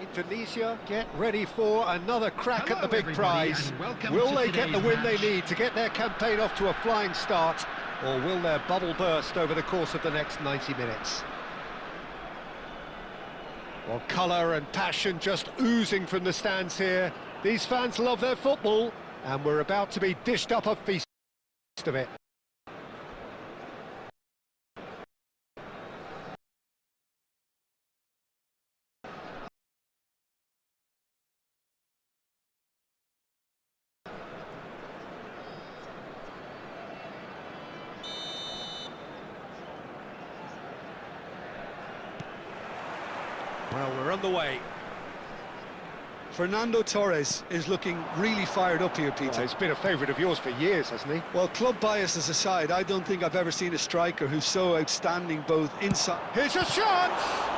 Indonesia get ready for another crack at the big prize. Will they get the win they need to get their campaign off to a flying start, or will their bubble burst over the course of the next 90 minutes? Well, colour and passion just oozing from the stands here. These fans love their football, and we're about to be dished up a feast of it. Well, we're on the way. Fernando Torres is looking really fired up here, Peter. Well, he's been a favourite of yours for years, hasn't he? Well, club biases aside, I don't think I've ever seen a striker who's so outstanding both inside... Here's a shot!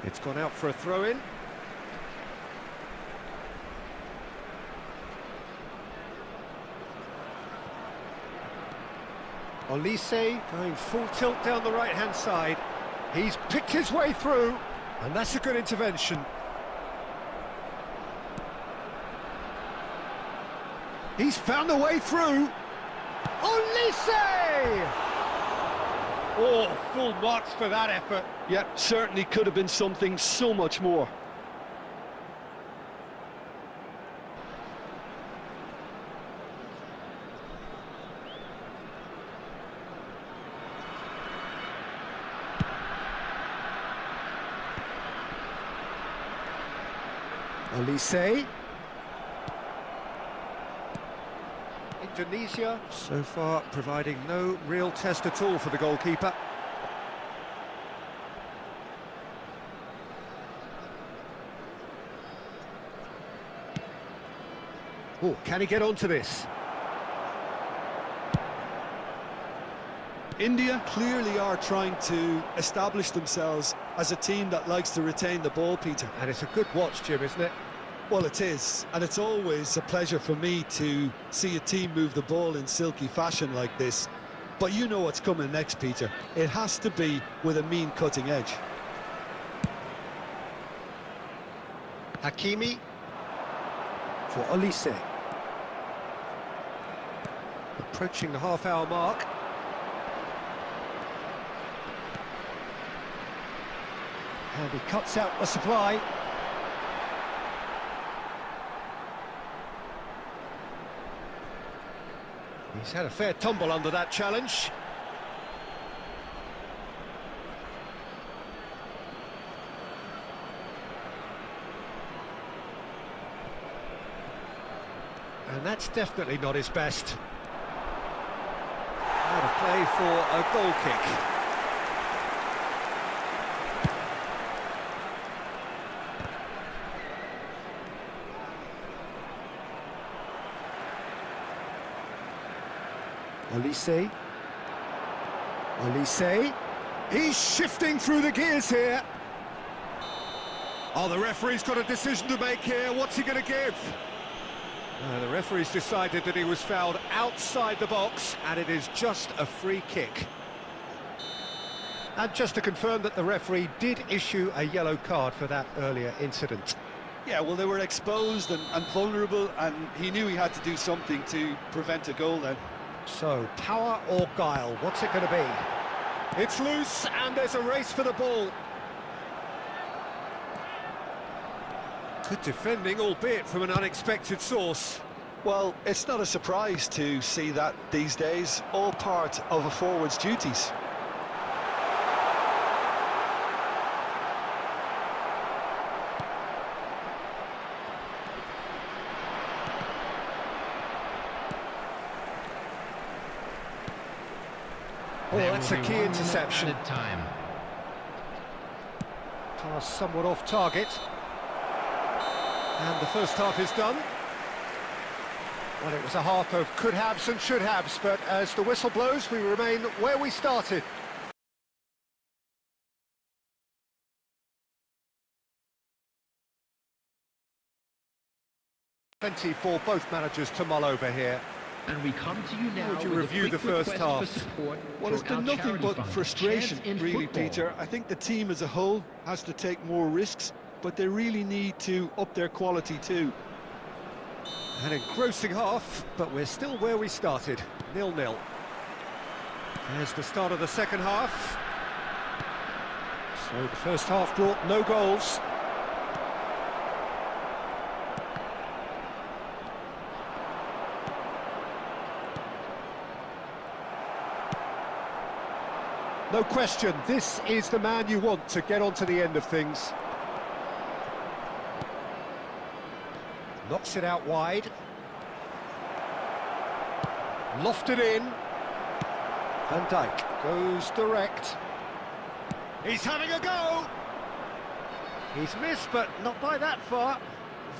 It's gone out for a throw-in. Olise going full tilt down the right-hand side. He's picked his way through, and that's a good intervention. He's found a way through. Olise! Oh, full marks for that effort. Yeah, certainly could have been something so much more. Olise. Indonesia so far providing no real test at all for the goalkeeper. Oh, can he get onto this? India clearly are trying to establish themselves as a team that likes to retain the ball, Peter. And it's a good watch, Jim, isn't it? Well, it is, and it's always a pleasure for me to see a team move the ball in silky fashion like this. But you know what's coming next, Peter. It has to be with a mean cutting edge. Hakimi for Olise. Approaching the half-hour mark. And he cuts out the supply. He's had a fair tumble under that challenge. And that's definitely not his best. Out of play for a goal kick. Olise. Olise. He's shifting through the gears here. Oh, the referee's got a decision to make here. What's he going to give? The referee's decided that he was fouled outside the box, and it is just a free kick. And just to confirm that the referee did issue a yellow card for that earlier incident. Yeah, well, they were exposed and vulnerable, and he knew he had to do something to prevent a goal then. So, power or guile, what's it going to be? It's loose, and there's a race for the ball. Good defending, albeit from an unexpected source. Well, it's not a surprise to see that these days, all part of a forward's duties. Oh, that's a key interception. Time. Pass somewhat off target. And the first half is done. Well, it was a half of could-haves and should-haves, but as the whistle blows, we remain where we started. Plenty for both managers to mull over here. And we come to you now. Would you review the first half? Well, it's been nothing but frustration, really, Peter. I think the team as a whole has to take more risks, but they really need to up their quality too. An engrossing half, but we're still where we started, 0-0. There's the start of the second half. So the first half brought no goals. No question, this is the man you want to get on to the end of things. Knocks it out wide. Lofted in. Van Dijk goes direct. He's having a go! He's missed, but not by that far.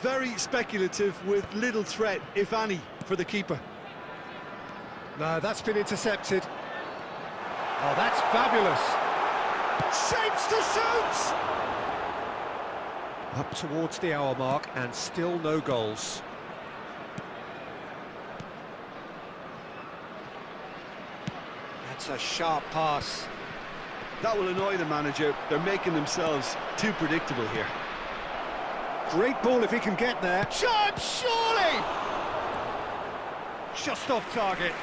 Very speculative with little threat, if any, for the keeper. No, that's been intercepted. Oh, that's fabulous. Shapes to shoot! Up towards the hour mark and still no goals. That's a sharp pass. That will annoy the manager. They're making themselves too predictable here. Great ball if he can get there. Shot, surely! Just off target.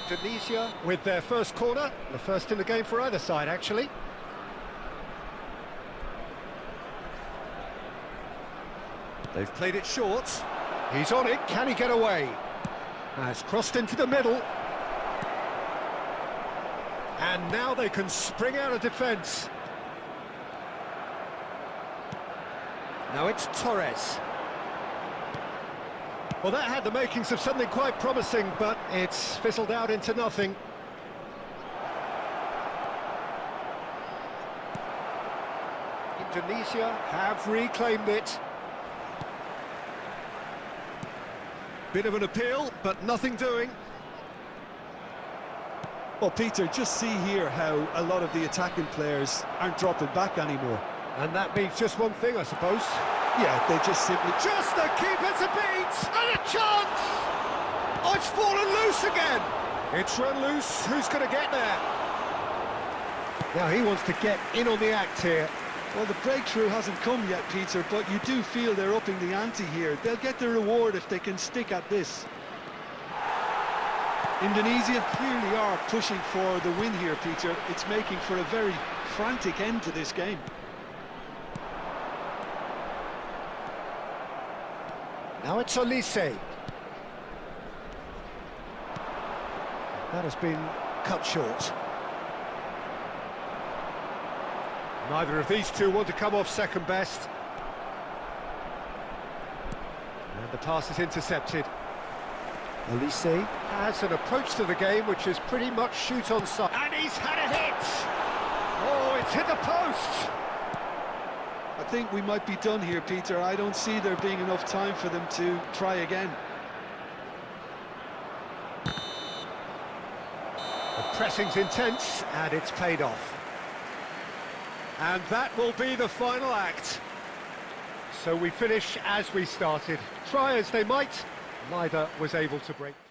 Indonesia with their first corner, the first in the game for either side, actually. They've played it short. He's on it, can he get away? Has crossed into the middle. And now they can spring out of defence. Now it's Torres. Well, that had the makings of something quite promising, but it's fizzled out into nothing. Indonesia have reclaimed it. Bit of an appeal, but nothing doing. Well, Peter, just see here how a lot of the attacking players aren't dropping back anymore. And that means just one thing, I suppose. Yeah, they just simply... Just the keeper to beat! And a chance! Oh, it's fallen loose again! It's run loose, who's going to get there? Now he wants to get in on the act here. Well, the breakthrough hasn't come yet, Peter, but you do feel they're upping the ante here. They'll get the reward if they can stick at this. Indonesia clearly are pushing for the win here, Peter. It's making for a very frantic end to this game. Now it's Olise. That has been cut short. Neither of these two want to come off second best. And the pass is intercepted. Olise has an approach to the game which is pretty much shoot on sight. And he's had a hit! Oh, it's hit the post! I think we might be done here, Peter. I don't see there being enough time for them to try again. The pressing's intense, and it's paid off. And that will be the final act. So we finish as we started. Try as they might, neither was able to break through.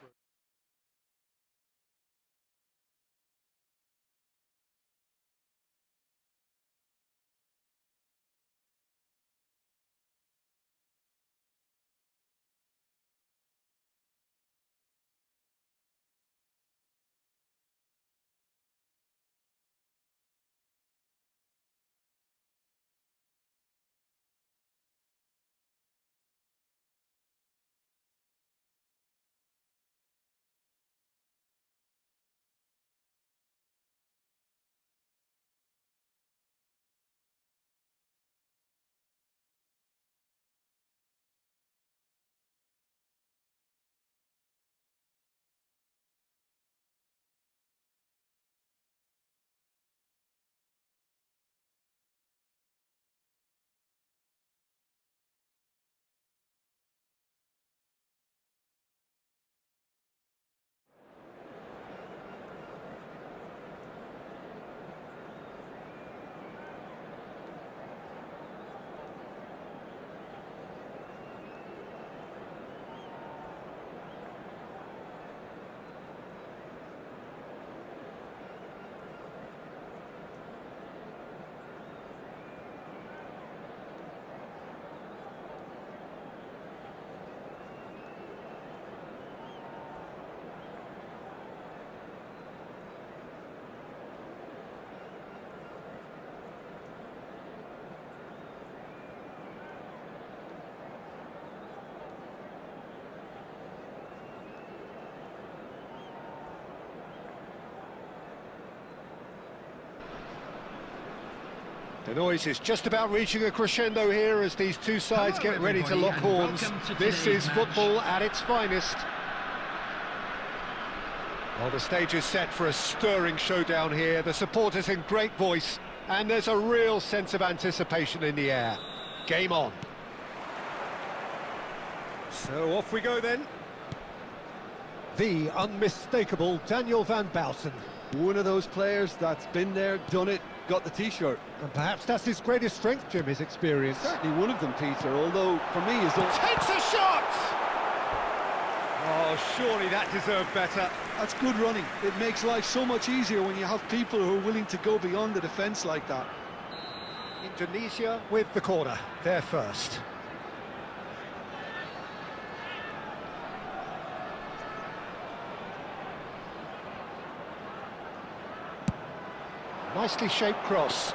The noise is just about reaching a crescendo here as these two sides get ready to lock horns. This is football at its finest. Well, the stage is set for a stirring showdown here. The supporters in great voice, and there's a real sense of anticipation in the air. Game on. So off we go then. The unmistakable Daniel van Bouten. One of those players that's been there, done it, got the t-shirt. And perhaps that's his greatest strength, Jim, his experience. Certainly one of them, Peter, although for me is... Takes a shot! Oh, surely that deserved better. That's good running. It makes life so much easier when you have people who are willing to go beyond the defence like that. Indonesia with the corner, they're first. Nicely shaped cross.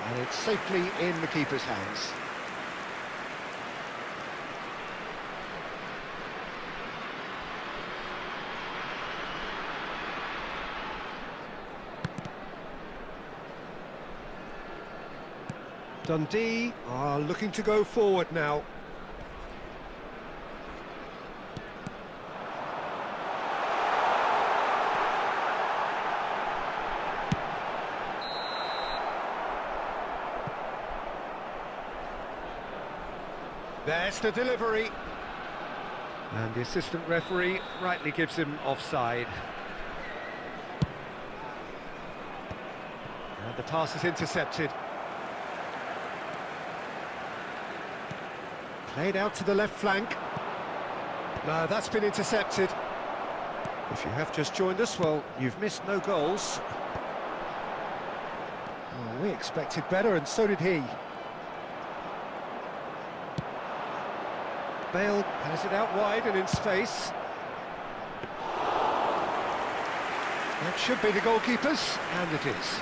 And it's safely in the keeper's hands. Dundee are looking to go forward now. There's the delivery. And the assistant referee rightly gives him offside. And the pass is intercepted. Played out to the left flank. No, that's been intercepted. If you have just joined us, well, you've missed no goals. Well, we expected better, and so did he. Bale has it out wide and in space. That should be the goalkeeper's, and it is.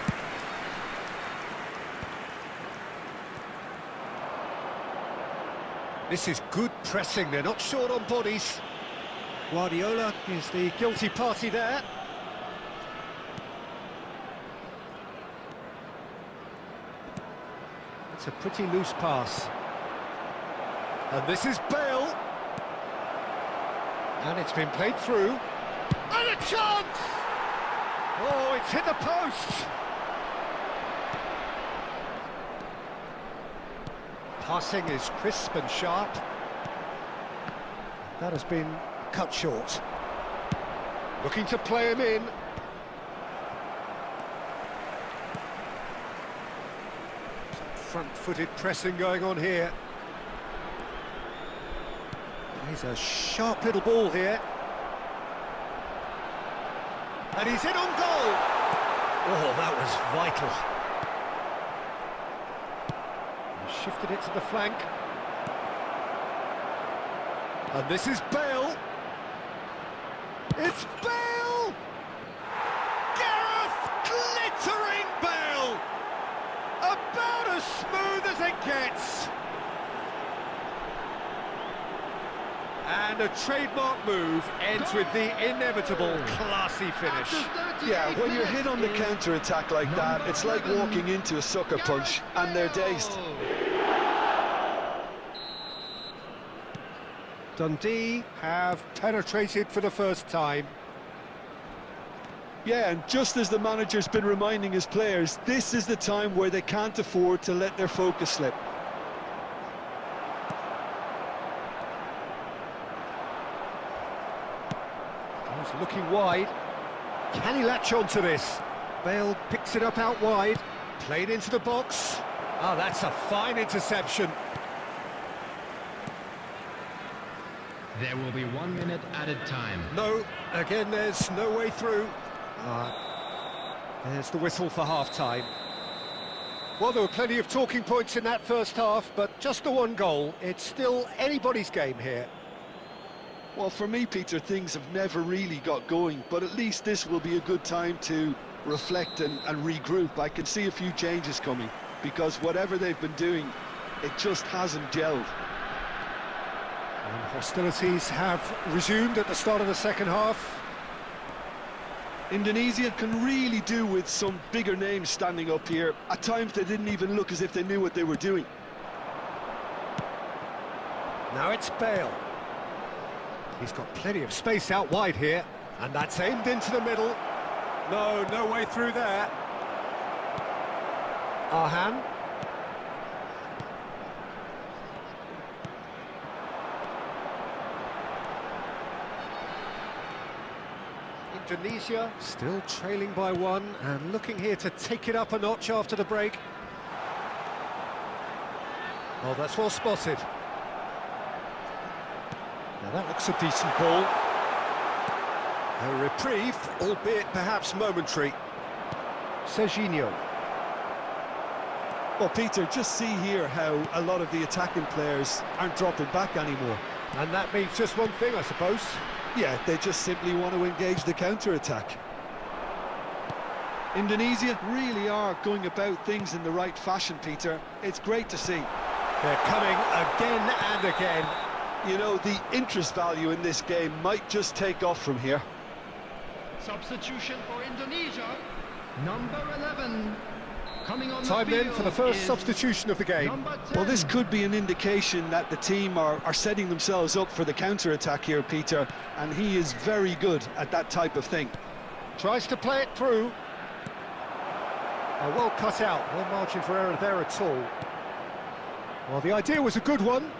This is good pressing, they're not short on bodies. Guardiola is the guilty party there. It's a pretty loose pass. And this is Bale. And it's been played through. And a chance! Oh, it's hit the post! Passing is crisp and sharp. That has been cut short. Looking to play him in. Front-footed pressing going on here. He's a sharp little ball here. And he's in on goal! Oh, that was vital. He shifted it to the flank. And this is Bale. It's Bale! Gareth glittering Bale! About as smooth as it gets. And a trademark move ends with the inevitable classy finish. Yeah, when you're hit on the counter-attack like that, it's like walking into a sucker punch, and they're dazed. Dundee have penetrated for the first time. Yeah, and just as the manager's been reminding his players, this is the time where they can't afford to let their focus slip. He's looking wide. Can he latch on to this? Bale picks it up out wide. Played into the box. Oh, that's a fine interception. There will be 1 minute added time. No, again, there's no way through. There's the whistle for half-time. Well, there were plenty of talking points in that first half, but just the one goal. It's still anybody's game here. Well, for me, Peter, things have never really got going, but at least this will be a good time to reflect and regroup. I can see a few changes coming, because whatever they've been doing, it just hasn't gelled. And hostilities have resumed at the start of the second half. Indonesia can really do with some bigger names standing up here. At times they didn't even look as if they knew what they were doing. Now it's Bale. He's got plenty of space out wide here, and that's aimed into the middle. No way through there. Arhan. Indonesia still trailing by one and looking here to take it up a notch after the break. Oh, that's well spotted. Now that looks a decent ball. A reprieve, albeit perhaps momentary. Serginho. Well, Peter, just see here how a lot of the attacking players aren't dropping back anymore. And that means just one thing, I suppose. Yeah, they just simply want to engage the counter-attack. Indonesia really are going about things in the right fashion, Peter. It's great to see. They're coming again and again. You know, the interest value in this game might just take off from here. Substitution for Indonesia. Number 11. Coming on Time the field then for the first is substitution of the game. number 10. Well, this could be an indication that the team are setting themselves up for the counter-attack here, Peter, and he is very good at that type of thing. Tries to play it through. Oh, well cut out, no margin for error there at all. Well, the idea was a good one.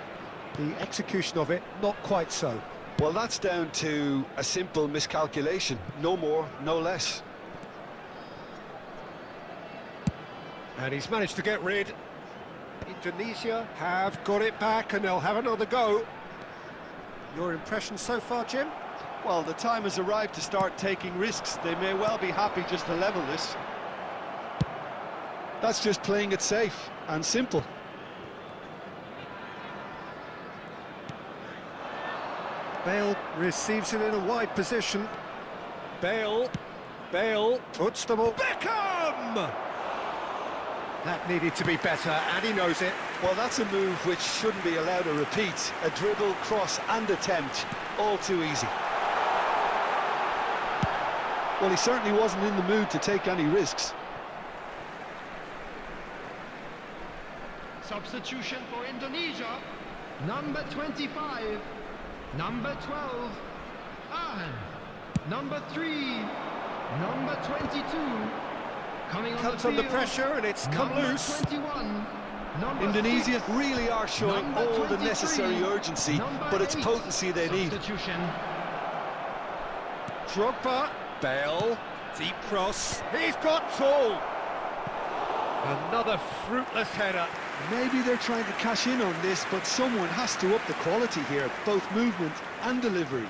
The execution of it, not quite so. Well, that's down to a simple miscalculation. No more, no less. And he's managed to get rid. Indonesia have got it back and they'll have another go. Your impression so far, Jim? Well, the time has arrived to start taking risks. They may well be happy just to level this. That's just playing it safe and simple. Bale receives it in a wide position. Bale puts the ball. Beckham! That needed to be better, and he knows it. Well, that's a move which shouldn't be allowed to repeat. A dribble, cross and attempt, all too easy. Well, he certainly wasn't in the mood to take any risks. Substitution for Indonesia. Number 25. Number 12. Arhan. Number 3. Number 22. Coming on Comes the under field, pressure and it's come number loose. 21. Number Indonesia 6, really are showing number all the 23, necessary urgency, number but it's 8. potency they need. Substitution. Drogba, Bale, deep cross. He's got tall. Another fruitless header. Maybe they're trying to cash in on this, but someone has to up the quality here, both movement and delivery.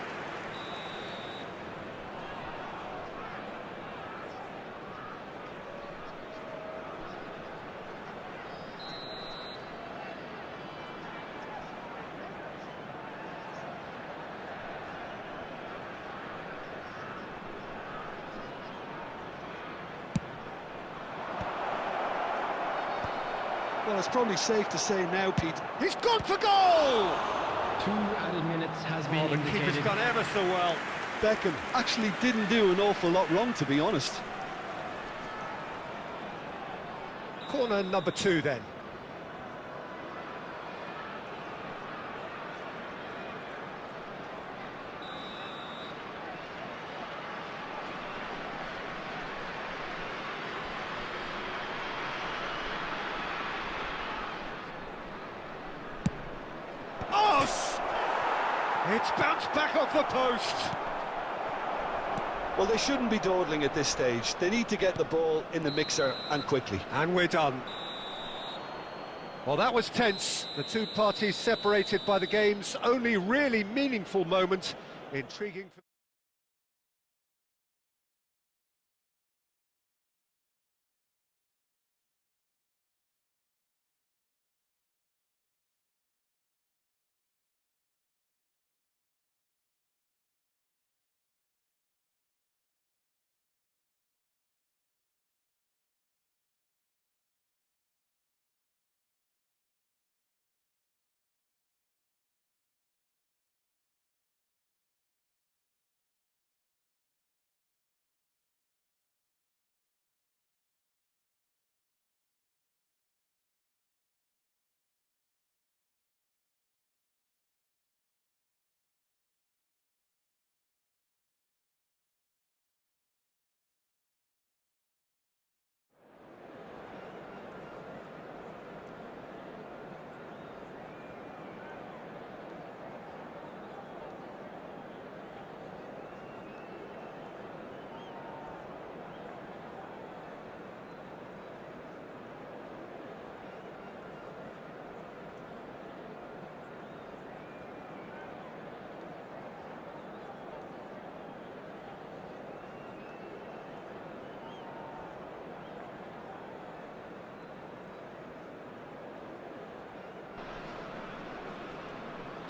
Well, it's probably safe to say now, Pete. He's gone for goal! 2 added minutes has been Oh, the keeper's indicated. done ever so well. Beckham actually didn't do an awful lot wrong, to be honest. Corner number 2 then. It's bounced back off the post. Well, they shouldn't be dawdling at this stage. They need to get the ball in the mixer and quickly. And we're done. Well, that was tense. The two parties separated by the game's only really meaningful moment. Intriguing.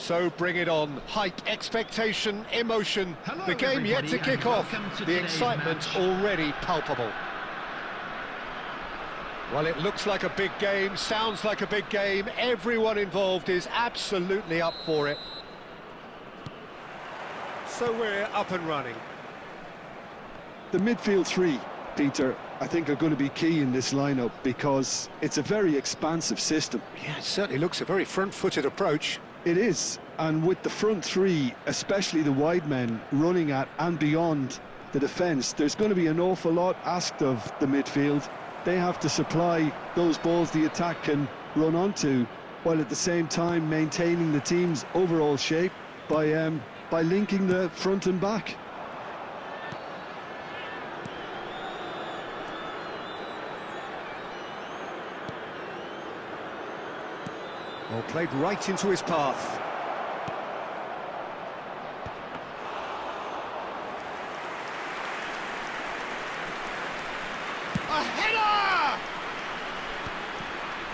So bring it on. Hype, expectation, emotion. Hello, The game yet to everybody, kick and off. welcome to The today's excitement match. already palpable. Well, it looks like a big game, sounds like a big game. Everyone involved is absolutely up for it. So we're up and running. The midfield three, Peter, I think are going to be key in this lineup because it's a very expansive system. Yeah, it certainly looks a very front-footed approach. It is, and with the front three, especially the wide men, running at and beyond the defence, there's going to be an awful lot asked of the midfield. They have to supply those balls the attack can run onto, while at the same time maintaining the team's overall shape by linking the front and back. Well, played right into his path. A header!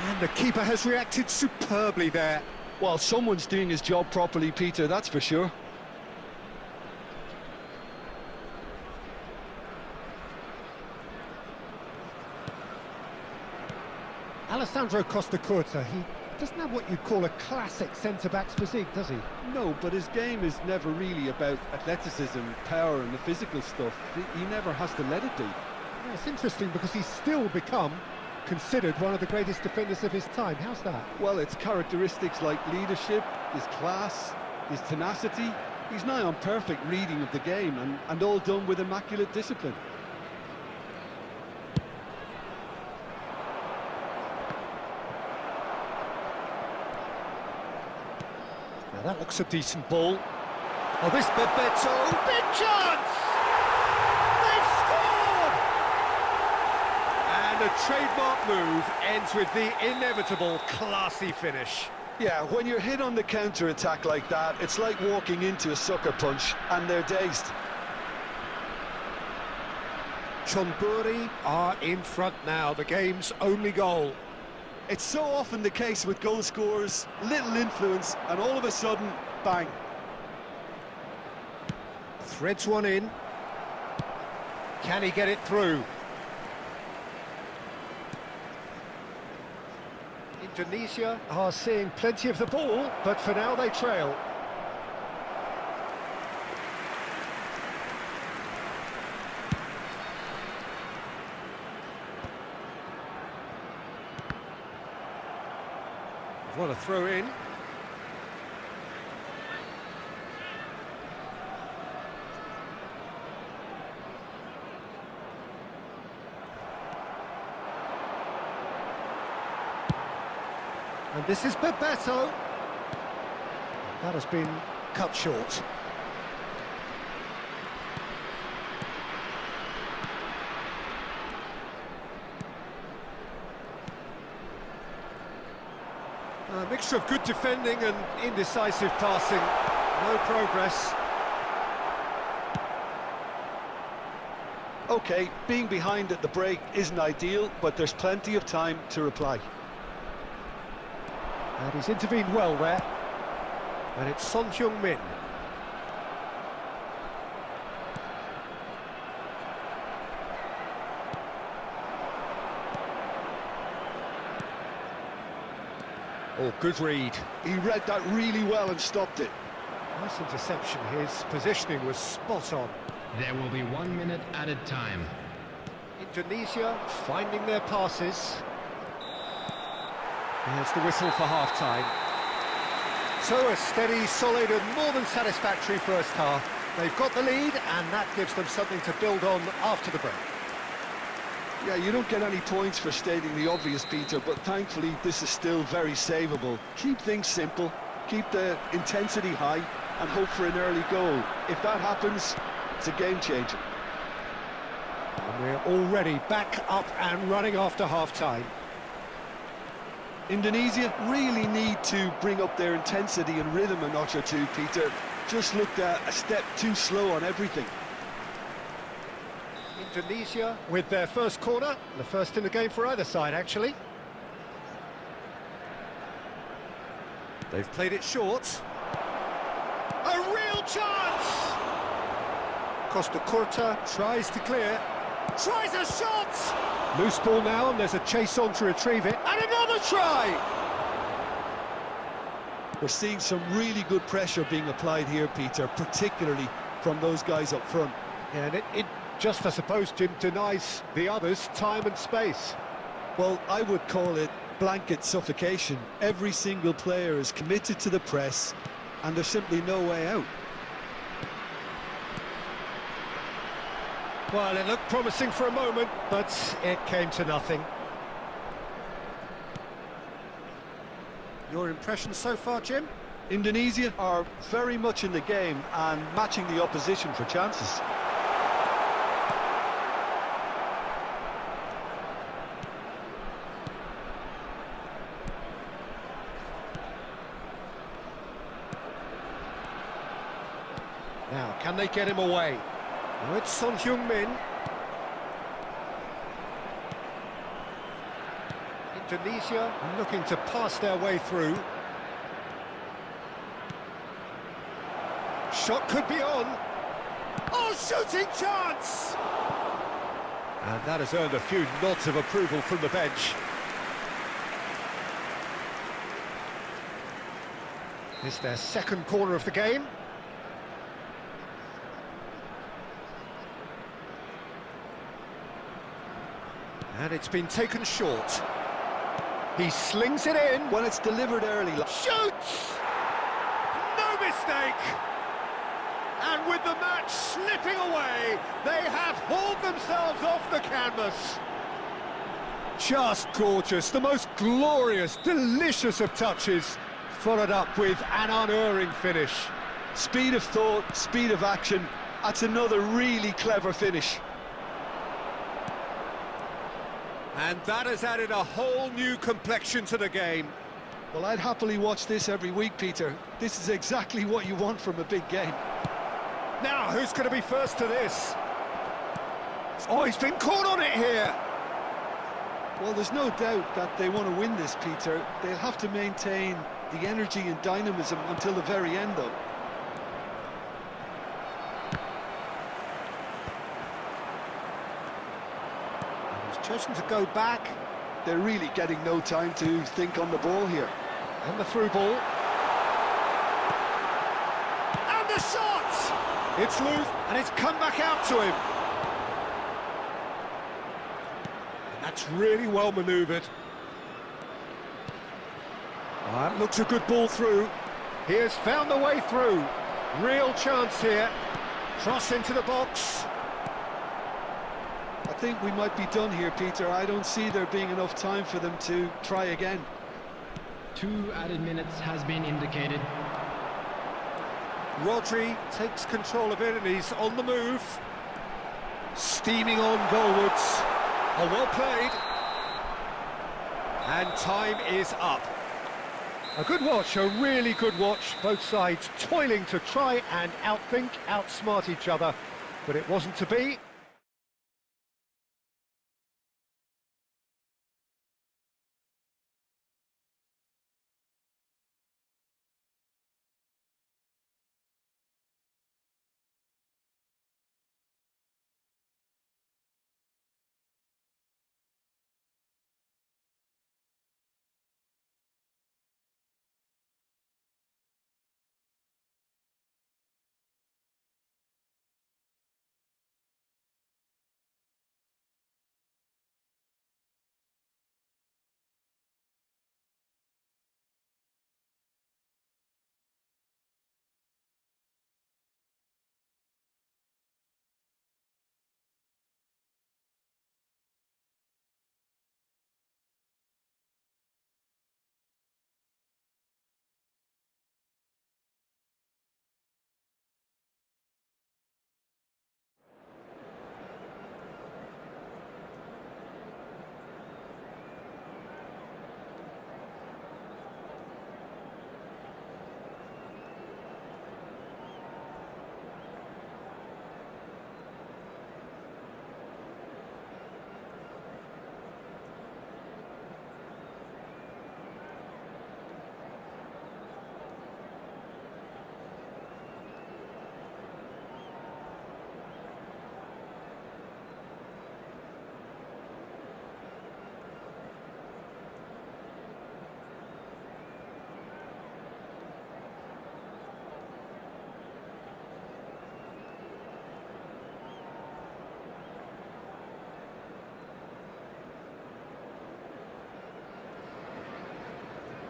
And the keeper has reacted superbly there. Well, someone's doing his job properly, Peter, that's for sure. Alessandro Costa Curta, he doesn't have what you'd call a classic centre-back's physique, does he? No, but his game is never really about athleticism, power and the physical stuff. He never has to let it be. Yeah, it's interesting because he's still become considered one of the greatest defenders of his time. How's that? Well, it's characteristics like leadership, his class, his tenacity. He's nigh on perfect reading of the game and all done with immaculate discipline. Now that looks a decent ball. Oh, this Bebeto, big chance! They've scored! And a trademark move ends with the inevitable classy finish. Yeah, when you're hit on the counter-attack like that, it's like walking into a sucker punch and they're dazed. Chonburi are in front now, the game's only goal. It's so often the case with goal scorers, little influence, and all of a sudden, bang. Threads one in. Can he get it through? Indonesia are seeing plenty of the ball, but for now they trail. What a throw in. And this is Bebeto. That has been cut short. A mixture of good defending and indecisive passing. No progress. Okay, being behind at the break isn't ideal, but there's plenty of time to reply. And he's intervened well there. And it's Son Heung-min. Oh, good read. He read that really well and stopped it. Nice interception. His positioning was spot on. There will be 1 minute added time. Indonesia finding their passes. There's the whistle for half-time. So a steady, solid and more than satisfactory first half. They've got the lead and that gives them something to build on after the break. Yeah, you don't get any points for stating the obvious, Peter, but thankfully this is still very savable. Keep things simple, keep the intensity high and hope for an early goal. If that happens, it's a game changer. And we're already back up and running after half-time. Indonesia really need to bring up their intensity and rhythm a notch or two, Peter. Just looked a step too slow on everything. Indonesia with their first corner, the first in the game for either side, actually. They've played it short. A real chance! Costa Curta tries to clear. Tries a shot! Loose ball now, and there's a chase on to retrieve it. And another try! We're seeing some really good pressure being applied here, Peter, particularly from those guys up front. Yeah, and it just, I suppose, Jim, denies the others time and space. Well, I would call it blanket suffocation. Every single player is committed to the press, and there's simply no way out. Well, it looked promising for a moment, but it came to nothing. Your impressions so far, Jim? Indonesia are very much in the game and matching the opposition for chances. Now, can they get him away? Oh, it's Son Heung-min. Indonesia looking to pass their way through. Shot could be on. Oh, shooting chance! And that has earned a few nods of approval from the bench. It's their second corner of the game. And it's been taken short. He slings it in. When it's delivered early... Shoots! No mistake! And with the match slipping away, they have hauled themselves off the canvas. Just gorgeous, the most glorious, delicious of touches, followed up with an unerring finish. Speed of thought, speed of action, that's another really clever finish. And that has added a whole new complexion to the game. Well, I'd happily watch this every week, Peter. This is exactly what you want from a big game. Now, who's going to be first to this? Oh, he's been caught on it here. Well, there's no doubt that they want to win this, Peter. They'll have to maintain the energy and dynamism until the very end, though. He's chosen to go back. They're really getting no time to think on the ball here. And the through ball. And the shot! It's loose, and it's come back out to him. And that's really well manoeuvred. That looks a good ball through. He has found the way through. Real chance here. Cross into the box. I think we might be done here, Peter. I don't see there being enough time for them to try again. 2 added minutes has been indicated. Rodri takes control of it and he's on the move. Steaming on goalwards. Oh, well played. And time is up. A good watch, a really good watch. Both sides toiling to try and outthink, outsmart each other. But it wasn't to be.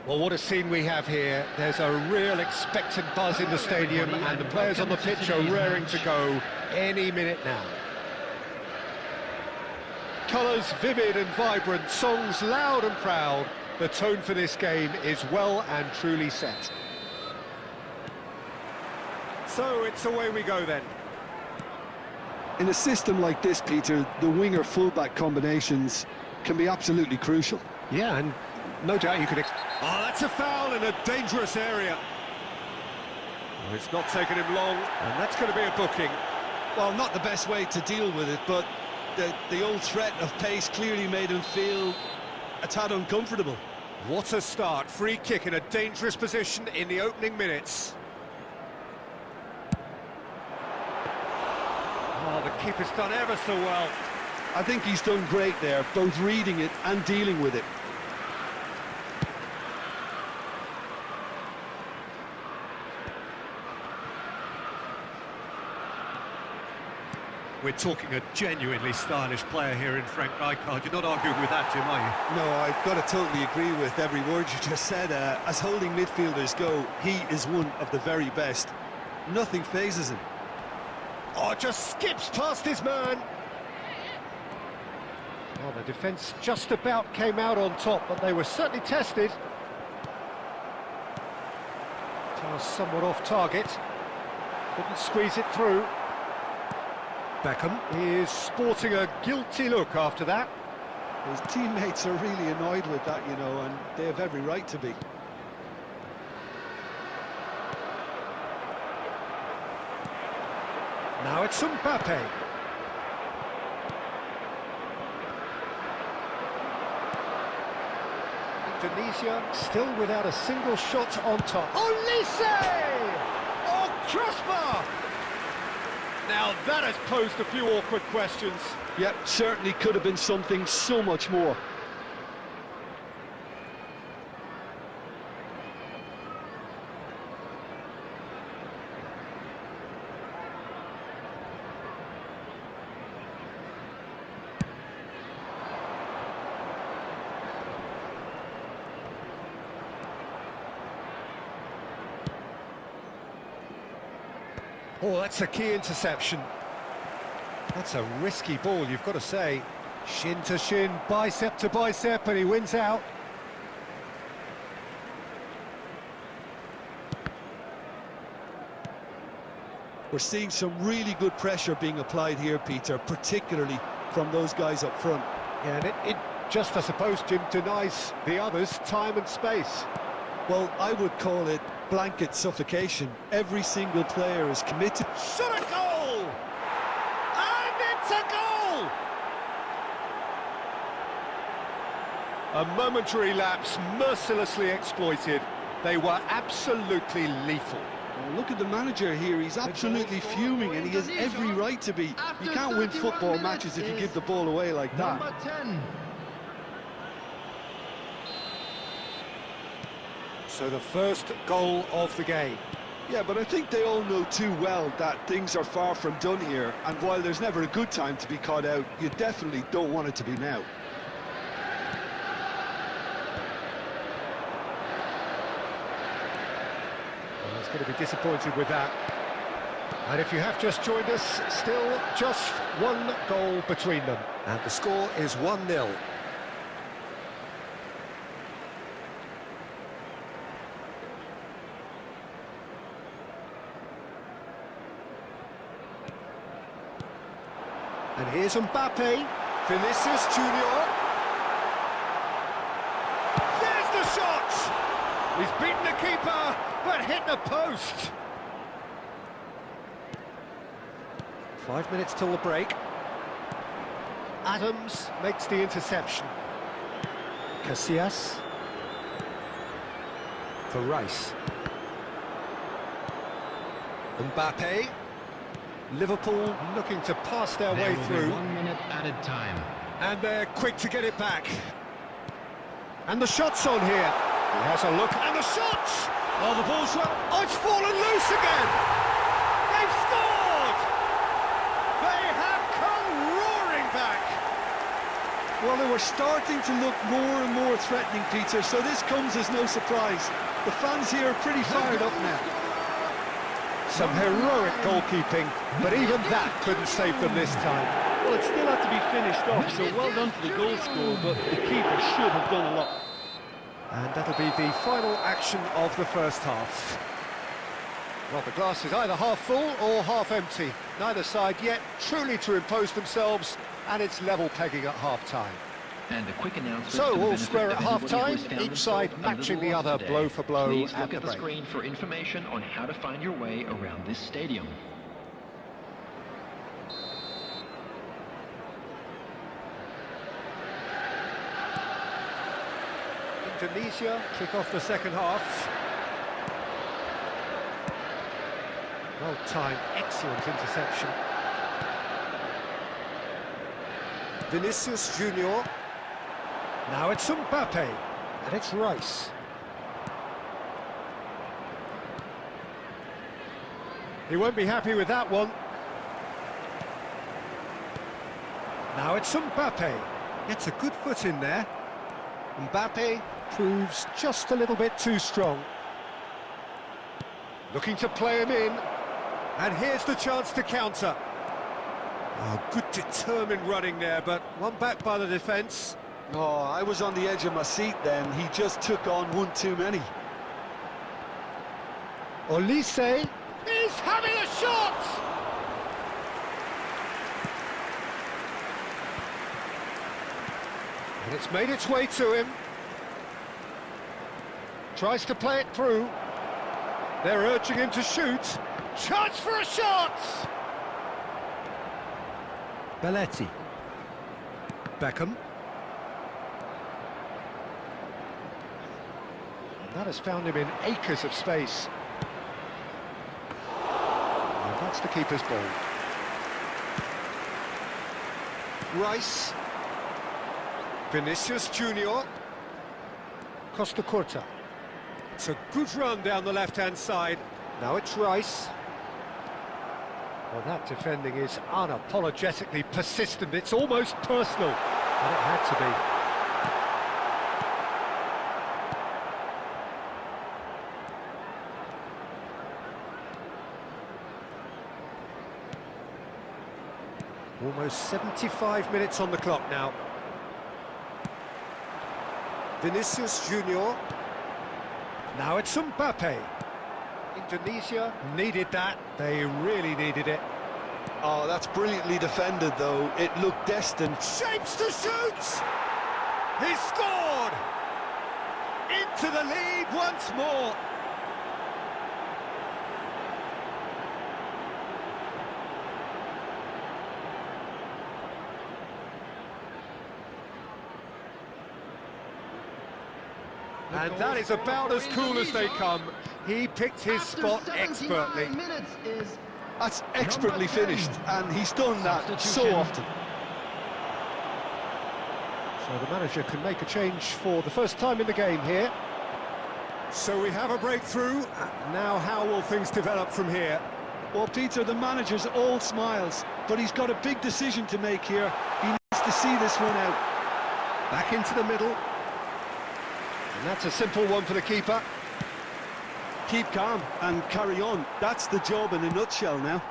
Well, what a scene we have here. There's a real expectant buzz in the stadium, and the players on the pitch are raring to go any minute now. Colours vivid and vibrant, songs loud and proud. The tone for this game is well and truly set. So it's away we go then. In a system like this, Peter, the winger-fullback combinations can be absolutely crucial. Yeah, and no doubt you could... Oh, that's a foul in a dangerous area. Well, it's not taken him long, and that's going to be a booking. Well, not the best way to deal with it, but the old threat of pace clearly made him feel a tad uncomfortable. What a start. Free kick in a dangerous position in the opening minutes. Oh, the keeper's done ever so well. I think he's done great there, both reading it and dealing with it. We're talking a genuinely stylish player here in Frank Rijkaard. You're not arguing with that, Jim, are you? No, I've got to totally agree with every word you just said. As holding midfielders go, he is one of the very best. Nothing phases him. Oh, just skips past his man. Well, the defence just about came out on top, but they were certainly tested. Pass somewhat off target. Couldn't squeeze it through. Beckham is sporting a guilty look after that. His teammates are really annoyed with that, you know, and they have every right to be. Now it's Mbappe. Indonesia still without a single shot on top. Olise! Oh, crossbar! Now that has posed a few awkward questions. Yep, certainly could have been something so much more. Oh, that's a key interception. That's a risky ball, you've got to say. Shin to shin, bicep to bicep, and he wins out. We're seeing some really good pressure being applied here, Peter, particularly from those guys up front. Yeah, and it just, I suppose, Jim, denies the others time and space. Well, I would call it blanket suffocation. Every single player is committed. Shot a goal! And it's a goal! A momentary lapse, mercilessly exploited. They were absolutely lethal. Well, look at the manager here, he's absolutely fuming and he has every right to be. You can't win football matches if you give the ball away like that. Number 10. So the first goal of the game. Yeah, but I think they all know too well that things are far from done here, and while there's never a good time to be caught out, you definitely don't want it to be now. Well, it's going to be disappointed with that. And if you have just joined us, still just one goal between them. And the score is 1-0. And here's Mbappe, Vinicius Junior. There's the shot! He's beaten the keeper, but hit the post. 5 minutes till the break. Adams makes the interception. Casillas. For Rice. Mbappe. Liverpool looking to pass their way through. 1 minute added time. And they're quick to get it back. And the shot's on here. He has a look, and the shot! Oh, the ball's... Oh, it's fallen loose again! They've scored! They have come roaring back! Well, they were starting to look more and more threatening, Peter, so this comes as no surprise. The fans here are pretty fired up now. Some heroic goalkeeping, but even that couldn't save them this time. Well, it still had to be finished off, so well done for the goal scorer, but the keeper should have done a lot. And that'll be the final action of the first half. Well, the glass is either half full or half empty. Neither side yet truly to impose themselves, and it's level pegging at half-time. And a quick announcement. So all square at half-time, each side matching the other blow for blow. Please at look at the break. screen for information on how to find your way around this stadium. Indonesia kick off the second half. Well timed, excellent interception. Vinicius Junior. Now it's Mbappe, and it's Rice. He won't be happy with that one. Now it's Mbappe. Gets a good foot in there. Mbappe proves just a little bit too strong. Looking to play him in. And here's the chance to counter. Oh, good determined running there, but one back by the defence. Oh, I was on the edge of my seat then. He just took on one too many. Olise is having a shot! And it's made its way to him. Tries to play it through. They're urging him to shoot. Chance for a shot! Belletti. Beckham. And that has found him in acres of space. And that's the keeper's ball. Rice. Vinicius Junior. Costa Curta. It's a good run down the left-hand side. Now it's Rice. Well, that defending is unapologetically persistent. It's almost personal, but it had to be. Almost 75 minutes on the clock now. Vinicius Junior. Now it's Mbappe. Indonesia needed that. They really needed it. Oh, that's brilliantly defended, though. It looked destined. Shapes to shoot! He scored! Into the lead once more. And that is about as cool as they come. He picked his spot expertly. That's expertly finished, and he's done that so often. So the manager can make a change for the first time in the game here. So we have a breakthrough. Now how will things develop from here? Well, Peter, the manager's all smiles, but he's got a big decision to make here. He needs to see this one out. Back into the middle. And that's a simple one for the keeper. Keep calm and carry on. That's the job in a nutshell now.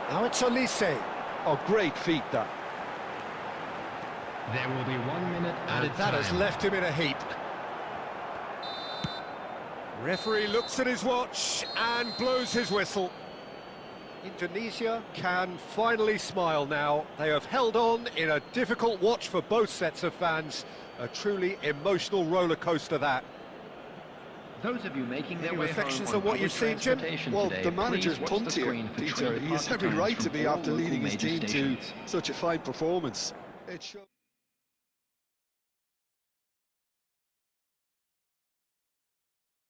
Now it's Olise. Oh, great feat, that. There will be 1 minute added And that time. has left him in a heap. Referee looks at his watch and blows his whistle. Indonesia can finally smile now. They have held on in a difficult watch for both sets of fans. A truly emotional roller coaster, that. Those of you making their Any way reflections home on what public you've seen, Jim? transportation Well, today, the manager's please watch pumped the here, screen for Peter. train He has departure every times right to from be all after local leading his major team to stations. such a fine performance. It shows.